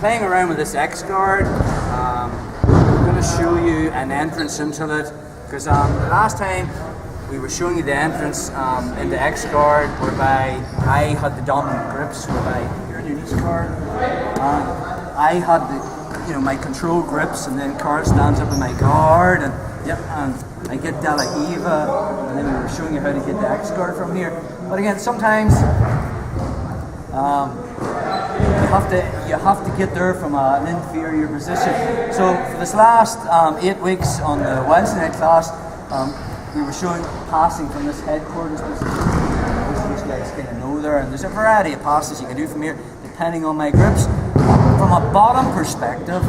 playing around with this X guard. I'm going to show you an entrance into it, because the last time we were showing you the entrance into X guard, whereby I had the dominant grips, whereby here in this card, I had the my control grips, and then Carl stands up in my guard, and I get De La Hiva, and then we were showing you how to get the X guard from here. But again, sometimes you have to get there from an inferior position. So for this last 8 weeks on the Wednesday night class, we were showing passing from this headquarters position. Most of these guys kind of know there, and there's a variety of passes you can do from here depending on my grips. From a bottom perspective,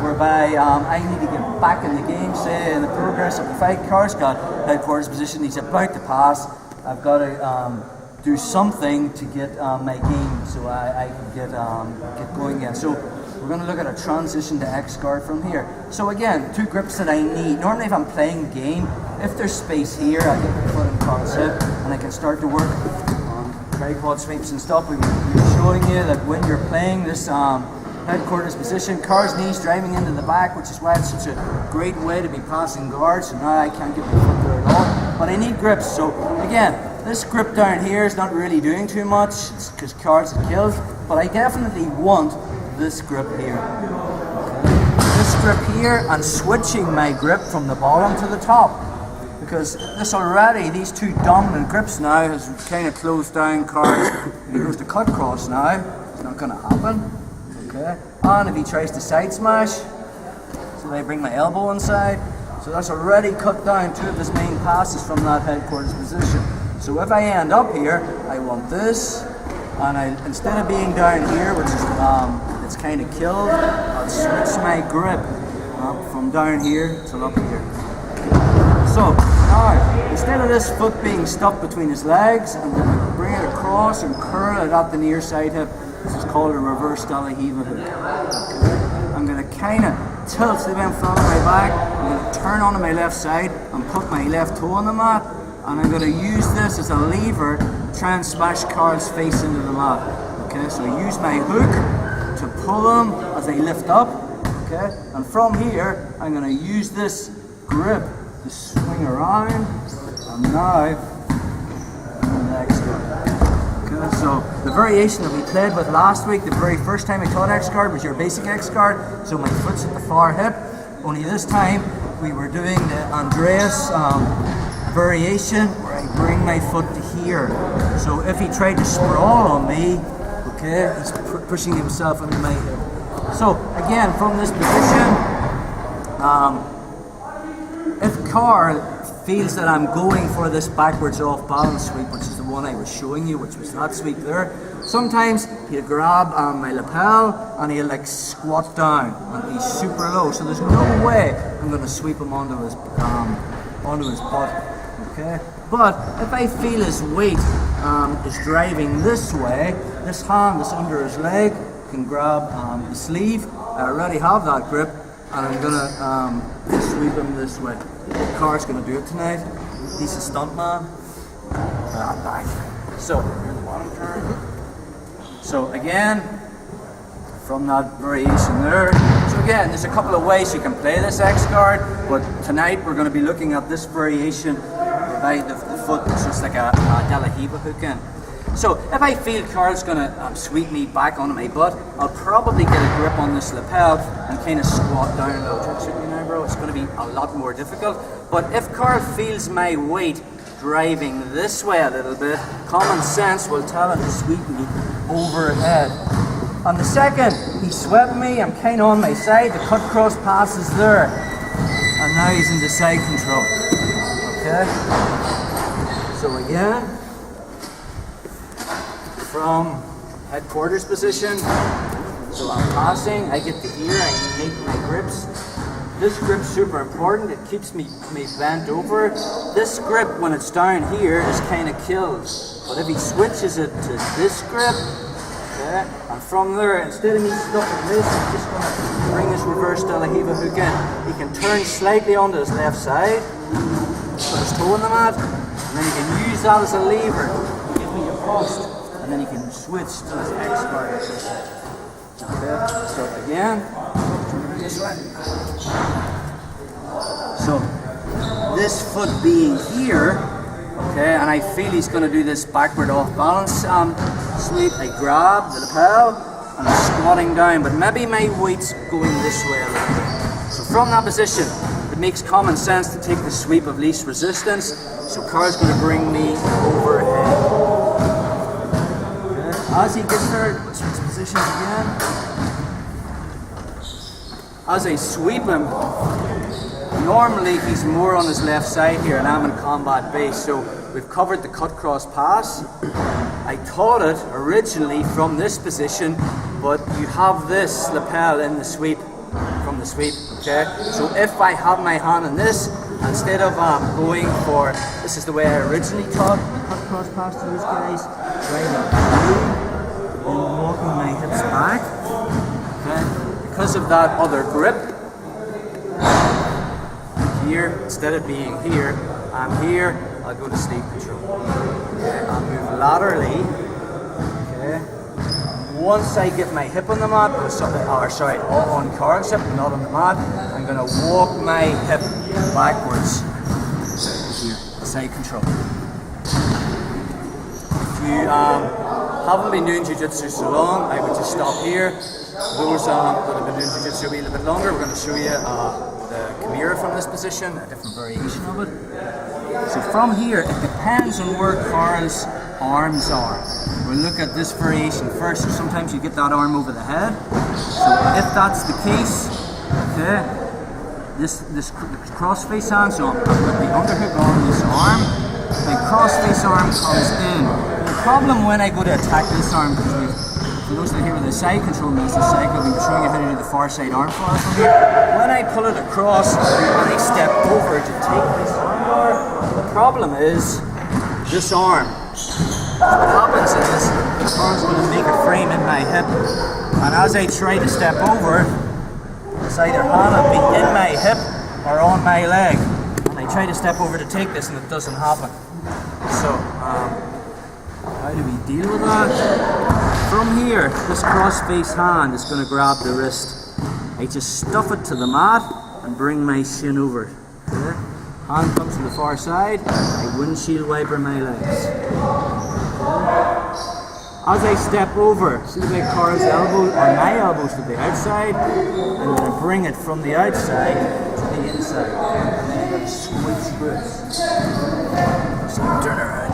whereby I need to get back in the game, say in the progress of the fight, Carl's got headquarters position, he's about to pass, I've got to do something to get my game so I can get going again. So we're going to look at a transition to X guard from here. So again, 2 grips that I need. Normally if I'm playing the game, if there's space here, I get the foot in Carl's hip and I can start to work on tripod sweeps and stuff. We were showing you that when you're playing this headquarters position, Carl's knees driving into the back, which is why it's such a great way to be passing guards. So now I can't get my foot there at all, but I need grips. So again, this grip down here is not really doing too much, it's because Carl's are killed, but I definitely want this grip here. Okay. This grip here, and switching my grip from the bottom to the top, because this already, these 2 dominant grips now has kind of closed down Carl's. He goes to cut cross now, it's not going to happen. Okay. And if he tries to side smash, so I bring my elbow inside, so that's already cut down 2 of his main passes from that headquarters position. So if I end up here, I want this, and instead of being down here, which is it's kind of killed, I'll switch my grip from down here to up here. So now, instead of this foot being stuck between his legs, I'm going to bring it across and curl it at the near side hip. This is called a reverse De La Hiva hook. Okay. I'm going to kind of tilt the bent flat on my back, I'm going to turn onto my left side and put my left toe on the mat, and I'm going to use this as a lever to try and smash Carl's face into the mat. Okay, so I use my hook to pull him as I lift up. Okay, and from here I'm going to use this grip to swing around, and now the next guard. Okay, so the variation that we played with last week, the very first time I taught X guard, was your basic X guard. So my foot's at the far hip. Only this time we were doing the Andreas variation, where I bring my foot to here. So if he tried to sprawl on me, okay, he's pushing himself into my hip. So again, from this position, if Carl feels that I'm going for this backwards off balance sweep, which is the one I was showing you, which was that sweep there, sometimes he'll grab my lapel and he'll like squat down and he's super low. So there's no way I'm going to sweep him onto his butt. Okay, but if I feel his weight is driving this way, this hand that's under his leg can grab the sleeve. I already have that grip, and I'm gonna sweep him this way. Carl's gonna do it tonight. He's a stuntman. Back. So here's the bottom turn. So again, from that variation there. So again, there's a couple of ways you can play this X guard, but tonight we're going to be looking at this variation by the foot, which is like a De La Hiva hook in. So if I feel Carl's going to sweep me back onto my butt, I'll probably get a grip on this lapel and kind of squat down a little. Check me now, bro. It's going to be a lot more difficult. But if Carl feels my weight driving this way a little bit, common sense will tell him to sweep me overhead. On the second he swept me, I'm kind of on my side, the cut cross pass is there, and now he's into side control. Okay, so again, from headquarters position, so I'm passing, I get to here, I make my grips. This grip's super important, it keeps me bent over. This grip, when it's down here, is kind of killed, but if he switches it to this grip, okay, and from there, instead of me stuck in this, I'm just going to bring this reverse De La Hiva hook in. He can turn slightly onto his left side, put his toe on the mat, and then he can use that as a lever to give me a boost, and then he can switch to his X guard. Okay, so again, this way. So this foot being here, okay, and I feel he's going to do this backward off balance sweep. I grab the lapel and I'm squatting down, but maybe my weight's going this way a little bit. So from that position, it makes common sense to take the sweep of least resistance. So Carl's going to bring me overhead. Okay. As he gets there, switch positions again. As I sweep him, normally he's more on his left side here and I'm in combat base, so we've covered the cut cross pass. I taught it originally from this position, but you have this lapel in the sweep, from the sweep, okay? So if I have my hand on this, instead of going for, this is the way I originally taught the cut cross pass to these guys, right up through, and walking my hips back, okay? Because of that other grip, here, instead of being here, I'm here, I'll go to sleeve control. Okay, I'll move laterally. Okay. Once I get my hip on the mat, or sorry, on Carl's hip, not on the mat, I'm going to walk my hip backwards. Here, side control. If you haven't been doing jiu-jitsu so long, I would just stop here. Those that have been doing jiu-jitsu a little bit longer, we're going to show you the kimura from this position, a different variation of it. So from here, it depends on where Carl's arms are. We'll look at this variation first. So sometimes you get that arm over the head. So if that's the case, okay, this cross-face hand, so I've got the underhook on this arm, my cross-face arm comes in. The problem when I go to attack this arm, because for those that hear with the side control means the cycle, we've been showing you how to do the far side arm flail from here. When I pull it across and I step over to take this arm bar, the problem is this arm. What happens is the arm's going to make a frame in my hip, and as I try to step over, it's either hand will be in my hip or on my leg. And I try to step over to take this and it doesn't happen. So, how do we deal with that? From here, this cross-face hand is going to grab the wrist. I just stuff it to the mat and bring my shin over. Okay? Hand comes to the far side, I windshield wiper my legs. Okay? As I step over, see my Carl's elbow, or my elbows to the outside, I'm going to bring it from the outside to the inside. And then I'm going to switch grips. So turn around.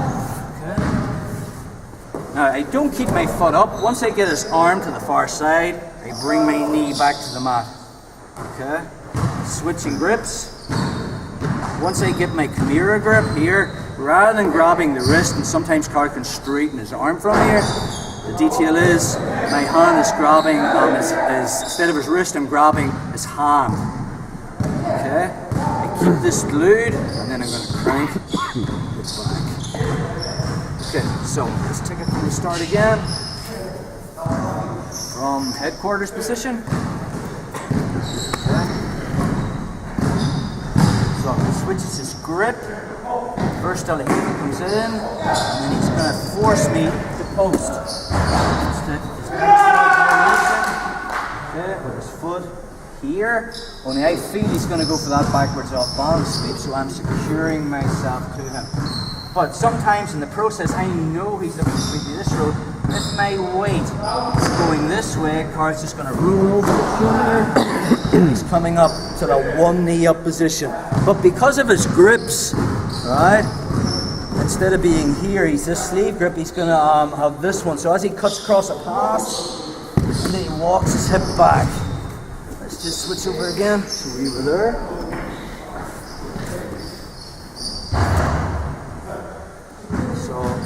Now, I don't keep my foot up. Once I get his arm to the far side, I bring my knee back to the mat. Okay? Switching grips. Once I get my kimura grip here, rather than grabbing the wrist, and sometimes Carl can straighten his arm from here, the detail is my hand is grabbing, instead of his wrist, I'm grabbing his hand. Okay? I keep this glued, and then I'm going to crank it back. Okay, so let's take it from the start again. From headquarters position. Okay. So he switches his grip. First Ellie comes in, and then he's going to force me to post. Okay, with his foot here. Only I feel he's going to go for that backwards off balance sweep, so I'm securing myself to him. But sometimes in the process, I know he's looking to sweep me this road. If my weight is going this way, Carl's just going to roll over the shoulder, and he's coming up to the one knee up position. But because of his grips, right, instead of being here, he's this sleeve grip, he's going to have this one. So as he cuts across a pass, and then he walks his hip back. Let's just switch over again. So we were there.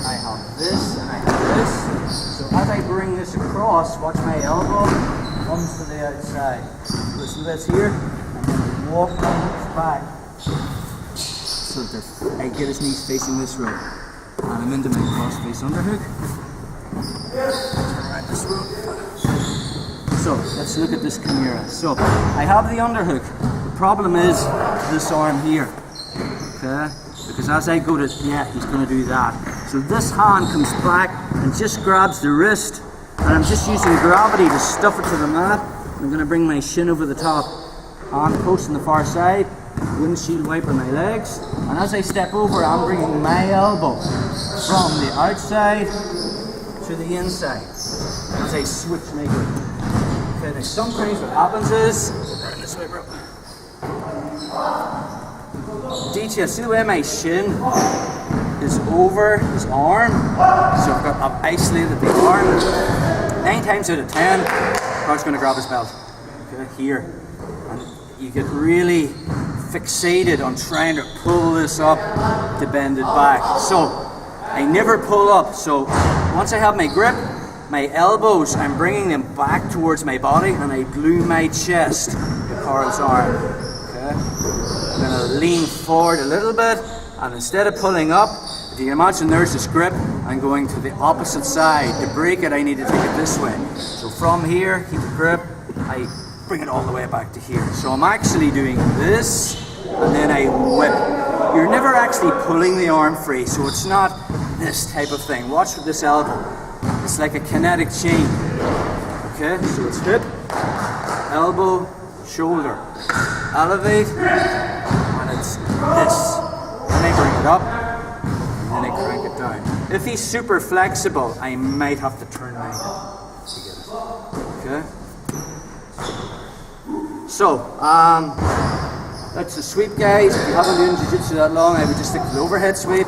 I have this and I have this. So as I bring this across, watch my elbow comes to the outside. Listen to this here, and then walk my hips back. So that I get his knees facing this road. And I'm into my cross-face underhook. Turn right this road. So let's look at this kimura. So I have the underhook. The problem is this arm here. Okay? Because as I go to, yeah, he's going to do that. So this hand comes back and just grabs the wrist And I'm just using gravity to stuff it to the mat. I'm going to bring my shin over the top, arm post on the far side, windshield wiper my legs, and as I step over, I'm bringing my elbow from the outside to the inside as I switch my grip. Okay, now sometimes what happens is, turn this way, bro. Detail, see the way my shin is over his arm, so I've isolated the arm. 9 times out of 10, Carl's going to grab his belt, okay, here, and you get really fixated on trying to pull this up to bend it back. So I never pull up, so once I have my grip, my elbows, I'm bringing them back towards my body, and I glue my chest to Carl's arm, okay. I'm going to lean forward a little bit, and instead of pulling up, if you can imagine there's this grip, I'm going to the opposite side. To break it, I need to take it this way. So from here, keep the grip, I bring it all the way back to here. So I'm actually doing this, and then I whip. You're never actually pulling the arm free, so it's not this type of thing. Watch with this elbow. It's like a kinetic chain. Okay, so it's hip, elbow, shoulder. Elevate, and it's this. Then I bring it up, and I crank it down. If he's super flexible, I might have to turn my head to get it. Okay? So, that's the sweep, guys. If you haven't been doing jiu-jitsu that long, I would just stick to the overhead sweep.